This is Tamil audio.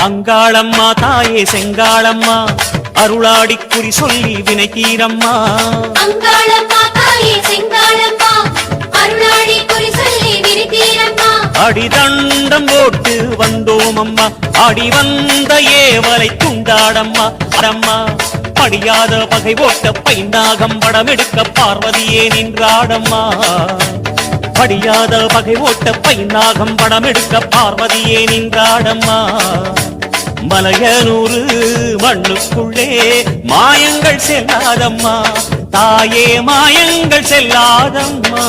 அங்காளம்மா தாயே செங்காளம்மா அருளாடி குறி சொல்லி வினை தீரம்மா. அங்காளம்மா தாயே செங்காளம்மா அருளாடி குறி சொல்லி வினை தீரம்மா. அடிதண்டம் போட்டு வந்தோம் அம்மா அடி வந்த ஏவலை துண்டாடம்மா. அடம்மா படியாத பகை ஓட்ட பைந்தாகம் படம் எடுக்க பார்வதியே நின்றாடம்மா. படியாத பகை ஓட்ட பைநாகம் படம் எடுக்க பார்வதியே நின்றாடம்மா. மலையனூறு மண்ணுக்குள்ளே மாயங்கள் செல்லாதம்மா தாயே மாயங்கள் செல்லாதம்மா.